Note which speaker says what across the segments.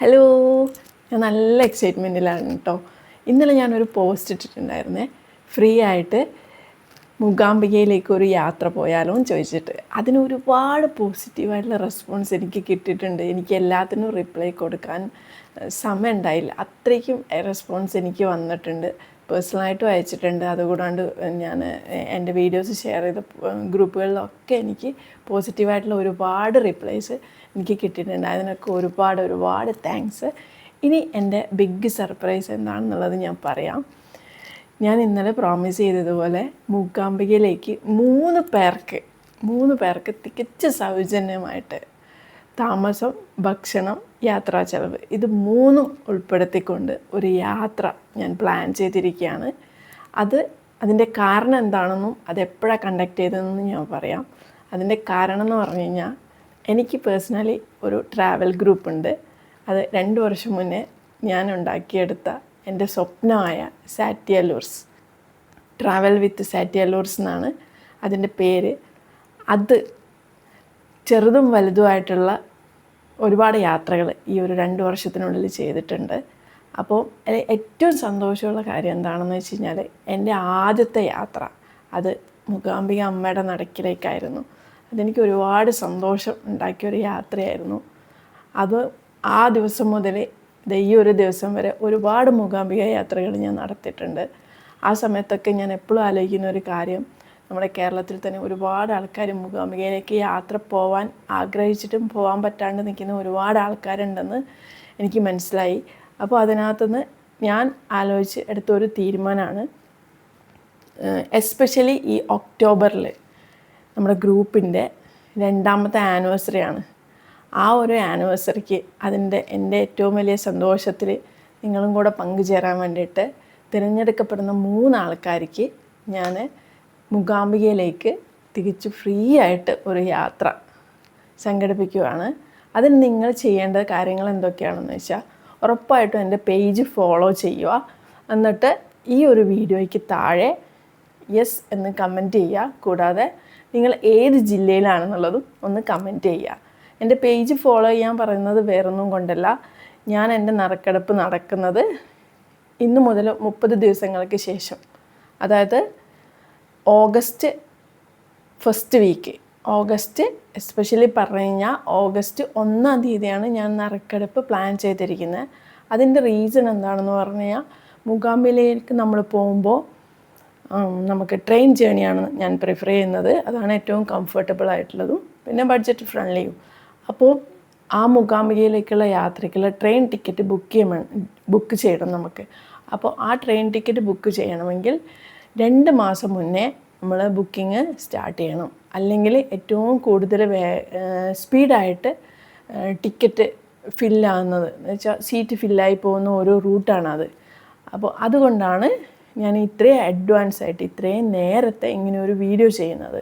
Speaker 1: Hello, ഞാൻ നല്ല എക്സൈറ്റ്മെൻറ്റിലാണ് കേട്ടോ. ഇന്നലെ ഞാനൊരു പോസ്റ്റ് ഇട്ടിട്ടുണ്ടായിരുന്നേ, ഫ്രീ ആയിട്ട് മൂകാംബികയിലേക്ക് ഒരു യാത്ര പോയാലോ എന്ന് ചോദിച്ചിട്ട്. അതിന് ഒരുപാട് പോസിറ്റീവായിട്ടുള്ള റെസ്പോൺസ് എനിക്ക് കിട്ടിയിട്ടുണ്ട്. എനിക്ക് എല്ലാത്തിനും റിപ്ലൈ കൊടുക്കാൻ സമയം ഉണ്ടായില്ല, അത്രയ്ക്കും റെസ്പോൺസ് എനിക്ക് വന്നിട്ടുണ്ട്. പേഴ്സണലായിട്ടും അയച്ചിട്ടുണ്ട്. അതുകൂടാണ്ട് ഞാൻ എൻ്റെ വീഡിയോസ് ഷെയർ ചെയ്ത ഗ്രൂപ്പുകളിലൊക്കെ എനിക്ക് പോസിറ്റീവായിട്ടുള്ള ഒരുപാട് റിപ്ലൈസ് എനിക്ക് കിട്ടിയിട്ടുണ്ട്. അതിനൊക്കെ ഒരുപാട് താങ്ക്സ്. ഇനി എൻ്റെ ബിഗ് സർപ്രൈസ് എന്താണെന്നുള്ളത് ഞാൻ പറയാം. ഞാൻ ഇന്നലെ പ്രോമിസ് ചെയ്തതുപോലെ മൂകാംബികയിലേക്ക് മൂന്ന് പേർക്ക് തികച്ച സൗജന്യമായിട്ട് താമസം, ഭക്ഷണം, യാത്രാ ചെലവ് ഇത് മൂന്നും ഉൾപ്പെടുത്തിക്കൊണ്ട് ഒരു യാത്ര ഞാൻ പ്ലാൻ ചെയ്തിരിക്കുകയാണ്. അതിൻ്റെ കാരണം എന്താണെന്നും അതെപ്പോഴാണ് കണ്ടക്ട് ചെയ്തതെന്നും ഞാൻ പറയാം. അതിൻ്റെ കാരണം എന്ന് പറഞ്ഞു കഴിഞ്ഞാൽ, എനിക്ക് പേഴ്സണലി ഒരു ട്രാവൽ ഗ്രൂപ്പുണ്ട്. അത് 2 വർഷം മുന്നേ ഞാൻ ഉണ്ടാക്കിയെടുത്ത എൻ്റെ സ്വപ്നമായ സാറ്റിയലൂർസ്, ട്രാവൽ വിത്ത് സാറ്റിയലൂർസ് എന്നാണ് അതിൻ്റെ പേര്. അത് ചെറുതും വലുതുമായിട്ടുള്ള ഒരുപാട് യാത്രകൾ ഈ ഒരു 2 വർഷത്തിനുള്ളിൽ ചെയ്തിട്ടുണ്ട്. അപ്പോൾ ഏറ്റവും സന്തോഷമുള്ള കാര്യം എന്താണെന്ന് വെച്ച് കഴിഞ്ഞാൽ, എൻ്റെ ആദ്യത്തെ യാത്ര അത് മൂകാംബിക അമ്മയുടെ നടക്കിലേക്കായിരുന്നു. അതെനിക്ക് ഒരുപാട് സന്തോഷം ഉണ്ടാക്കിയൊരു യാത്രയായിരുന്നു. അത് ആ ദിവസം മുതൽ ഈ ഒരു ദിവസം വരെ ഒരുപാട് മൂകാംബിക യാത്രകൾ ഞാൻ നടത്തിയിട്ടുണ്ട്. ആ സമയത്തൊക്കെ ഞാൻ എപ്പോഴും ആലോചിക്കുന്ന ഒരു കാര്യം, നമ്മുടെ കേരളത്തിൽ തന്നെ ഒരുപാട് ആൾക്കാർ മൂകാംബികയിലേക്ക് യാത്ര പോകാൻ ആഗ്രഹിച്ചിട്ടും പോകാൻ പറ്റാണ്ട് നിൽക്കുന്ന ഒരുപാട് ആൾക്കാരുണ്ടെന്ന് എനിക്ക് മനസ്സിലായി. അപ്പോൾ അതിനകത്തുനിന്ന് ഞാൻ ആലോചിച്ച് എടുത്തൊരു തീരുമാനമാണ്, എസ്പെഷ്യലി ഈ ഒക്ടോബറിൽ നമ്മുടെ ഗ്രൂപ്പിൻ്റെ 2ാമത്തെ ആനിവേഴ്സറിയാണ്. ആ ഒരു ആനിവേഴ്സറിക്ക് എൻ്റെ ഏറ്റവും വലിയ സന്തോഷത്തിൽ നിങ്ങളും കൂടെ പങ്കുചേരാൻ വേണ്ടിയിട്ട് തിരഞ്ഞെടുക്കപ്പെടുന്ന 3 ആൾക്കാർക്ക് ഞാൻ മൂകാംബികയിലേക്ക് തികച്ചു ഫ്രീ ആയിട്ട് ഒരു യാത്ര സംഘടിപ്പിക്കുകയാണ്. അതിന് നിങ്ങൾ ചെയ്യേണ്ട കാര്യങ്ങൾ എന്തൊക്കെയാണെന്ന് വെച്ചാൽ, ഉറപ്പായിട്ടും എൻ്റെ പേജ് ഫോളോ ചെയ്യുക. എന്നിട്ട് ഈ ഒരു വീഡിയോയ്ക്ക് താഴെ യെസ് എന്ന് കമൻറ്റ് ചെയ്യുക. കൂടാതെ നിങ്ങൾ ഏത് ജില്ലയിലാണെന്നുള്ളതും ഒന്ന് കമൻറ്റ് ചെയ്യുക. എൻ്റെ പേജ് ഫോളോ ചെയ്യാൻ പറയുന്നത് വേറൊന്നും കൊണ്ടല്ല, ഞാൻ എൻ്റെ നറുക്കെടുപ്പ് നടക്കുന്നത് ഇന്ന് മുതൽ 30 ദിവസങ്ങൾക്ക് ശേഷം, അതായത് August first week, August especially പറഞ്ഞു കഴിഞ്ഞാൽ ഓഗസ്റ്റ് 1-ാം തീയതിയാണ് ഞാൻ നറുക്കെടുപ്പ് പ്ലാൻ ചെയ്തിരിക്കുന്നത്. അതിൻ്റെ റീസൺ എന്താണെന്ന് പറഞ്ഞു കഴിഞ്ഞാൽ, മൂകാംബികയിലേക്ക് നമ്മൾ പോകുമ്പോൾ നമുക്ക് ട്രെയിൻ ജേണിയാണ് ഞാൻ പ്രിഫർ ചെയ്യുന്നത്. അതാണ് ഏറ്റവും കംഫർട്ടബിൾ ആയിട്ടുള്ളതും പിന്നെ ബഡ്ജറ്റ് ഫ്രണ്ട്ലിയും. അപ്പോൾ ആ മൂകാംബികയിലേക്കുള്ള യാത്രയ്ക്കുള്ള ട്രെയിൻ ടിക്കറ്റ് ബുക്ക് ചെയ്യണം നമുക്ക്. അപ്പോൾ ആ ട്രെയിൻ ടിക്കറ്റ് ബുക്ക് ചെയ്യണമെങ്കിൽ 2 മാസം മുന്നേ നമ്മൾ ബുക്കിംഗ് സ്റ്റാർട്ട് ചെയ്യണം. അല്ലെങ്കിൽ ഏറ്റവും കൂടുതൽ സ്പീഡായിട്ട് ടിക്കറ്റ് ഫില്ലാകുന്നത് എന്ന് വെച്ചാൽ സീറ്റ് ഫില്ലായി പോകുന്ന ഒരു റൂട്ടാണത്. അപ്പോൾ അതുകൊണ്ടാണ് ഞാൻ ഇത്രയും അഡ്വാൻസ് ആയിട്ട് ഇത്രയും നേരത്തെ ഇങ്ങനെ ഒരു വീഡിയോ ചെയ്യുന്നത്.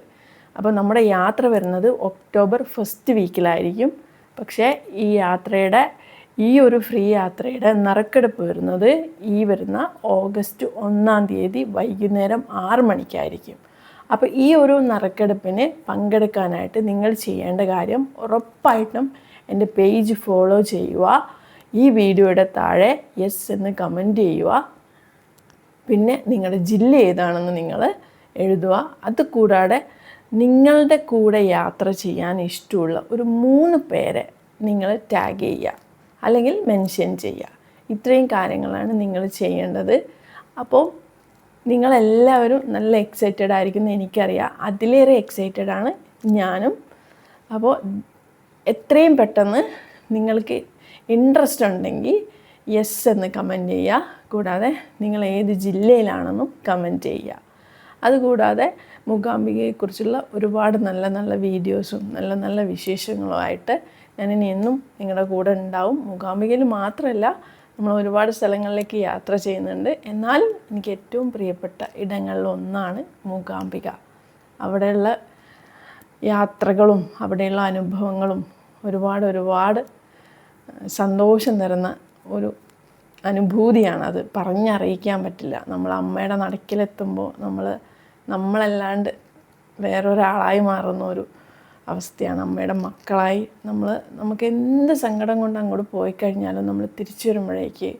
Speaker 1: അപ്പോൾ നമ്മുടെ യാത്ര വരുന്നത് ഒക്ടോബർ ഫസ്റ്റ് വീക്കിലായിരിക്കും. പക്ഷേ ഈ ഒരു ഫ്രീ യാത്രയുടെ നറുക്കെടുപ്പ് വരുന്നത് ഈ വരുന്ന ഓഗസ്റ്റ് 1-ാം തീയതി വൈകുന്നേരം 6 മണിക്കായിരിക്കും. അപ്പോൾ ഈ ഒരു നറുക്കെടുപ്പിന് പങ്കെടുക്കാനായിട്ട് നിങ്ങൾ ചെയ്യേണ്ട കാര്യം, ഉറപ്പായിട്ടും എൻ്റെ പേജ് ഫോളോ ചെയ്യുക. ഈ വീഡിയോയുടെ താഴെ യെസ് എന്ന് കമൻറ്റ് ചെയ്യുക. പിന്നെ നിങ്ങളുടെ ജില്ല ഏതാണെന്ന് നിങ്ങൾ എഴുതുക. അതുകൂടാതെ നിങ്ങളുടെ കൂടെ യാത്ര ചെയ്യാൻ ഇഷ്ടമുള്ള ഒരു 3 പേരെ നിങ്ങൾ ടാഗ് ചെയ്യുക അല്ലെങ്കിൽ മെൻഷൻ ചെയ്യുക. ഇത്രയും കാര്യങ്ങളാണ് നിങ്ങൾ ചെയ്യേണ്ടത്. അപ്പോൾ നിങ്ങളെല്ലാവരും നല്ല എക്സൈറ്റഡ് ആയിരിക്കുമെന്ന് എനിക്കറിയാം. അതിലേറെ എക്സൈറ്റഡ് ആണ് ഞാനും. അപ്പോൾ എത്രയും പെട്ടെന്ന് നിങ്ങൾക്ക് ഇൻട്രസ്റ്റ് ഉണ്ടെങ്കിൽ യെസ് എന്ന് കമൻറ്റ് ചെയ്യുക. കൂടാതെ നിങ്ങൾ ഏത് ജില്ലയിലാണെന്നും കമൻറ്റ് ചെയ്യുക. അതുകൂടാതെ മൂകാംബികയെക്കുറിച്ചുള്ള ഒരുപാട് നല്ല നല്ല വീഡിയോസും നല്ല നല്ല വിശേഷങ്ങളുമായിട്ട് ഞാനിനി എന്നും നിങ്ങളുടെ കൂടെ ഉണ്ടാവും. മൂകാംബികയിൽ മാത്രമല്ല, നമ്മൾ ഒരുപാട് സ്ഥലങ്ങളിലേക്ക് യാത്ര ചെയ്യുന്നുണ്ട്. എന്നാലും എനിക്ക് ഏറ്റവും പ്രിയപ്പെട്ട ഇടങ്ങളിലൊന്നാണ് മൂകാംബിക. അവിടെയുള്ള യാത്രകളും അവിടെയുള്ള അനുഭവങ്ങളും ഒരുപാട് സന്തോഷം തരുന്ന ഒരു അനുഭൂതിയാണത്. പറഞ്ഞറിയിക്കാൻ പറ്റില്ല. നമ്മൾ അമ്മയുടെ നടക്കിലെത്തുമ്പോൾ നമ്മളല്ലാണ്ട് വേറൊരാളായി മാറുന്ന ഒരു അവസ്ഥയാണ്. അമ്മയുടെ മക്കളായി നമുക്ക് എന്ത് സങ്കടം കൊണ്ട് അങ്ങോട്ട് പോയി കഴിഞ്ഞാലും നമ്മൾ തിരിച്ചു വരുമ്പോഴേക്ക്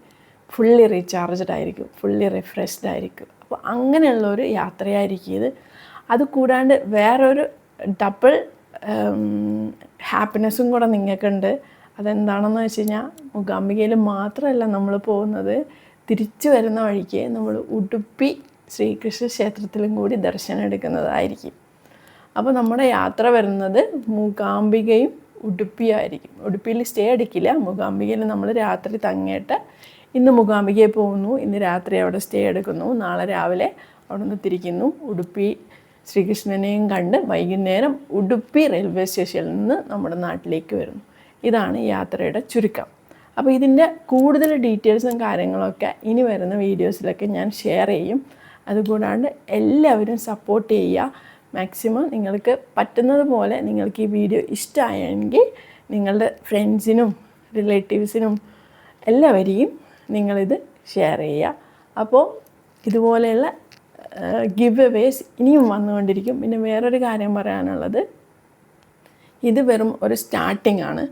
Speaker 1: ഫുള്ളി റീചാർജ്ഡ് ആയിരിക്കും, ഫുള്ളി റിഫ്രഷ്ഡ് ആയിരിക്കും. അപ്പോൾ അങ്ങനെയുള്ളൊരു യാത്രയായിരിക്കും ഇത്. അത് കൂടാണ്ട് വേറൊരു ഡബിൾ ഹാപ്പിനെസ്സും കൂടെ നിങ്ങൾക്കുണ്ട്. അതെന്താണെന്ന് വെച്ച് കഴിഞ്ഞാൽ മൂകാംബികയിൽ മാത്രമല്ല നമ്മൾ പോകുന്നത്, തിരിച്ചു വരുന്ന വഴിക്ക് നമ്മൾ ഉടുപ്പി ശ്രീകൃഷ്ണ ക്ഷേത്രത്തിലും കൂടി ദർശനം എടുക്കുന്നതായിരിക്കും. അപ്പോൾ നമ്മുടെ യാത്ര വരുന്നത് മൂകാംബികയും ഉടുപ്പിയായിരിക്കും. ഉടുപ്പിയിൽ സ്റ്റേ അടിക്കില്ല, മൂകാംബികയിൽ നമ്മൾ രാത്രി തങ്ങിയിട്ട് ഇന്ന് മൂകാംബികയിൽ പോകുന്നു, ഇന്ന് രാത്രി അവിടെ സ്റ്റേ എടുക്കുന്നു, നാളെ രാവിലെ അവിടെ നിന്ന് തിരിക്കുന്നു. ഉടുപ്പി ശ്രീകൃഷ്ണനെയും കണ്ട് വൈകുന്നേരം ഉടുപ്പി റെയിൽവേ സ്റ്റേഷനിൽ നിന്ന് നമ്മുടെ നാട്ടിലേക്ക് വരുന്നു. ഇതാണ് യാത്രയുടെ ചുരുക്കം. അപ്പോൾ ഇതിൻ്റെ കൂടുതൽ ഡീറ്റെയിൽസും കാര്യങ്ങളൊക്കെ ഇനി വരുന്ന വീഡിയോസിലൊക്കെ ഞാൻ ഷെയർ ചെയ്യും. അതുകൂടാണ്ട് എല്ലാവരും സപ്പോർട്ട് ചെയ്യുക. മാക്സിമം നിങ്ങൾക്ക് പറ്റുന്നത് പോലെ നിങ്ങൾക്ക് ഈ വീഡിയോ ഇഷ്ടമായെങ്കിൽ നിങ്ങളുടെ ഫ്രണ്ട്സിനും റിലേറ്റീവ്സിനും എല്ലാവരെയും നിങ്ങളിത് ഷെയർ ചെയ്യുക. അപ്പോൾ ഇതുപോലെയുള്ള ഗിവ് അവേസ് ഇനിയും വന്നുകൊണ്ടിരിക്കും. പിന്നെ വേറൊരു കാര്യം പറയാനുള്ളത്, ഇത് വെറും ഒരു സ്റ്റാർട്ടിംഗ് ആണ്.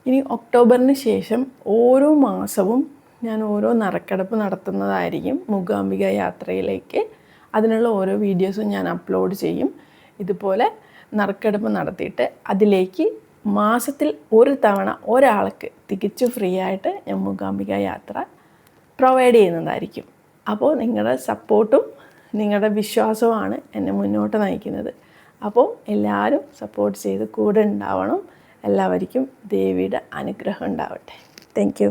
Speaker 1: ഇനി ഒക്ടോബറിന് ശേഷം ഓരോ മാസവും ഞാൻ ഓരോ നറുക്കെടുപ്പ് നടത്തുന്നതായിരിക്കും മൂകാംബിക യാത്രയിലേക്ക്. അതിനുള്ള ഓരോ വീഡിയോസും ഞാൻ അപ്ലോഡ് ചെയ്യും. ഇതുപോലെ നറുക്കെടുപ്പ് നടത്തിയിട്ട് അതിലേക്ക് മാസത്തിൽ ഒരു തവണ ഒരാൾക്ക് തികച്ചും ഫ്രീ ആയിട്ട് ഞാൻ മൂകാംബിക യാത്ര പ്രൊവൈഡ് ചെയ്യുന്നതായിരിക്കും. അപ്പോൾ നിങ്ങളുടെ സപ്പോർട്ടും നിങ്ങളുടെ വിശ്വാസവുമാണ് എന്നെ മുന്നോട്ട് നയിക്കുന്നത്. അപ്പോൾ എല്ലാവരും സപ്പോർട്ട് ചെയ്ത് കൂടെ ഉണ്ടാവണം. എല്ലാവർക്കും ദേവിയുടെ അനുഗ്രഹം ഉണ്ടാവട്ടെ. Thank you.